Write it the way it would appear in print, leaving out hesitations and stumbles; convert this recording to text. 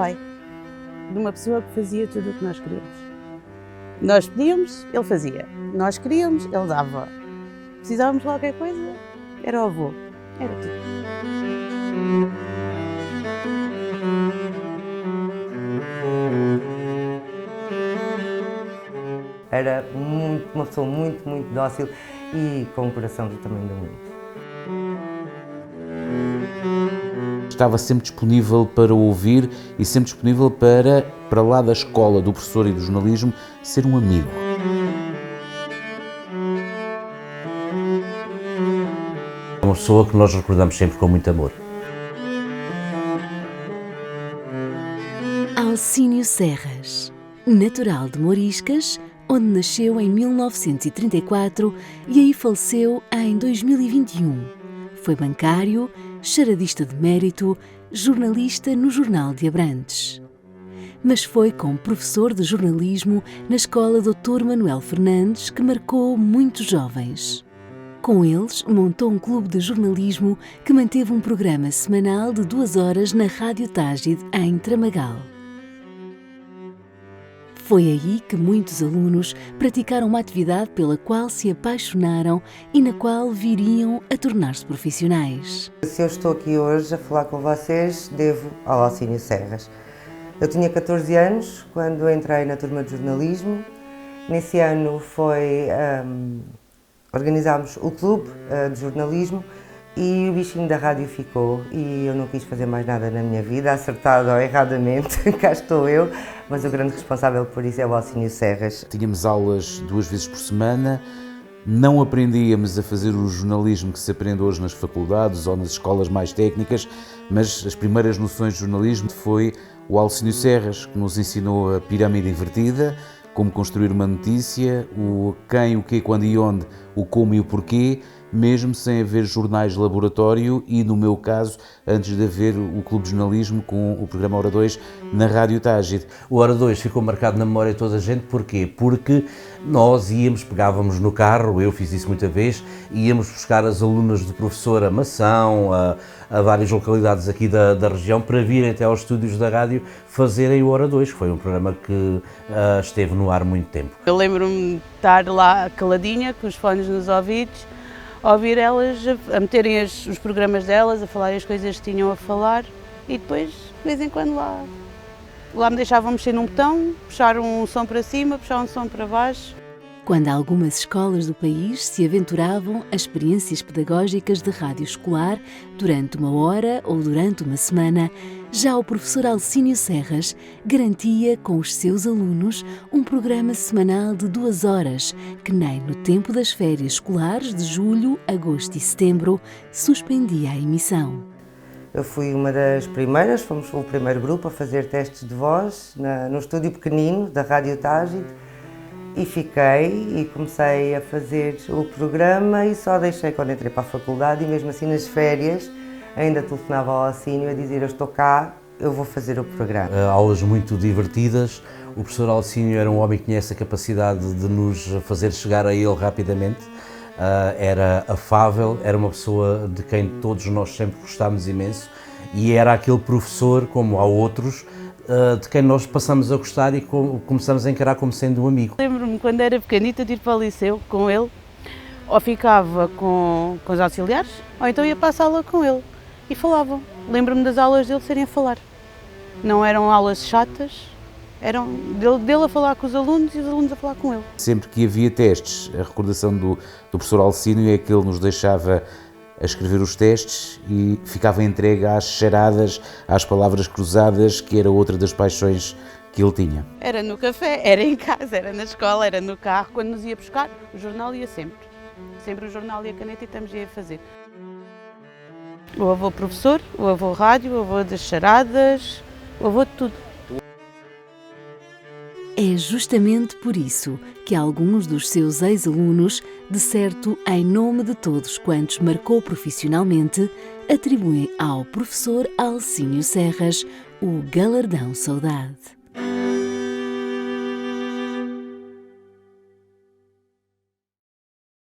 pai de uma pessoa que fazia tudo o que nós queríamos. Nós pedíamos, ele fazia. Nós queríamos, ele dava. Precisávamos de qualquer coisa, era o avô. Era tudo. Era uma pessoa muito dócil e com um coração do tamanho do mundo. Estava sempre disponível para ouvir e sempre disponível para lá da escola, do professor e do jornalismo, ser um amigo. É uma pessoa que nós recordamos sempre com muito amor. Alcínio Serras, natural de Moriscas, onde nasceu em 1934 e aí faleceu em 2021. Foi bancário, charadista de mérito, jornalista no Jornal de Abrantes. Mas foi como professor de jornalismo na Escola Dr. Manuel Fernandes que marcou muitos jovens. Com eles, montou um clube de jornalismo que manteve um programa semanal de 2 horas na Rádio Tágide, em Tramagal. Foi aí que muitos alunos praticaram uma atividade pela qual se apaixonaram e na qual viriam a tornar-se profissionais. Se eu estou aqui hoje a falar com vocês, devo ao Alcínio Serras. Eu tinha 14 anos quando entrei na turma de jornalismo. Nesse ano organizámos o clube de jornalismo e o bichinho da rádio ficou e eu não quis fazer mais nada na minha vida, acertado ou erradamente, cá estou eu, mas o grande responsável por isso é o Alcínio Serras. Tínhamos aulas 2 vezes por semana, não aprendíamos a fazer o jornalismo que se aprende hoje nas faculdades ou nas escolas mais técnicas, mas as primeiras noções de jornalismo foi o Alcínio Serras, que nos ensinou a pirâmide invertida, como construir uma notícia, o quem, o quê, quando e onde, o como e o porquê, mesmo sem haver jornais de laboratório e, no meu caso, antes de haver o Clube de Jornalismo com o programa Hora 2 na Rádio Tágide. O Hora 2 ficou marcado na memória de toda a gente, porquê? Porque nós pegávamos no carro, eu fiz isso muita vez, íamos buscar as alunas do professor a Mação, a várias localidades aqui da região, para virem até aos estúdios da rádio fazerem o Hora 2, que foi um programa que esteve no ar muito tempo. Eu lembro-me de estar lá caladinha, com os fones nos ouvidos, a ouvir elas, a meterem os programas delas, a falar as coisas que tinham a falar e depois, de vez em quando, lá me deixavam mexer num botão, puxar um som para cima, puxar um som para baixo. Quando algumas escolas do país se aventuravam a experiências pedagógicas de rádio escolar durante 1 hora ou durante uma semana, já o professor Alcínio Serras garantia com os seus alunos um programa semanal de 2 horas, que nem no tempo das férias escolares de julho, agosto e setembro suspendia a emissão. Eu fui uma das primeiras, fomos o primeiro grupo a fazer testes de voz no estúdio pequenino da Rádio Tágide e fiquei e comecei a fazer o programa e só deixei quando entrei para a faculdade e mesmo assim nas férias ainda telefonava ao Alcínio a dizer: eu estou cá, eu vou fazer o programa. Aulas muito divertidas, o professor Alcínio era um homem que tinha essa capacidade de nos fazer chegar a ele rapidamente. Era afável, era uma pessoa de quem todos nós sempre gostámos imenso e era aquele professor, como há outros, de quem nós passamos a gostar e começamos a encarar como sendo um amigo. Lembro-me quando era pequenita de ir para o liceu com ele, ou ficava com os auxiliares, ou então ia para a sala com ele e falavam. Lembro-me das aulas dele serem a falar. Não eram aulas chatas, eram dele a falar com os alunos e os alunos a falar com ele. Sempre que havia testes, a recordação do professor Alcínio é que ele nos deixava a escrever os testes e ficava entregue às charadas, às palavras cruzadas, que era outra das paixões que ele tinha. Era no café, era em casa, era na escola, era no carro. Quando nos ia buscar, o jornal ia sempre. Sempre o jornal e a caneta e estamos aí a fazer. O avô professor, o avô rádio, o avô das charadas, o avô de tudo. É justamente por isso que alguns dos seus ex-alunos, de certo em nome de todos quantos marcou profissionalmente, atribuem ao professor Alcínio Serras o Galardão Saudade.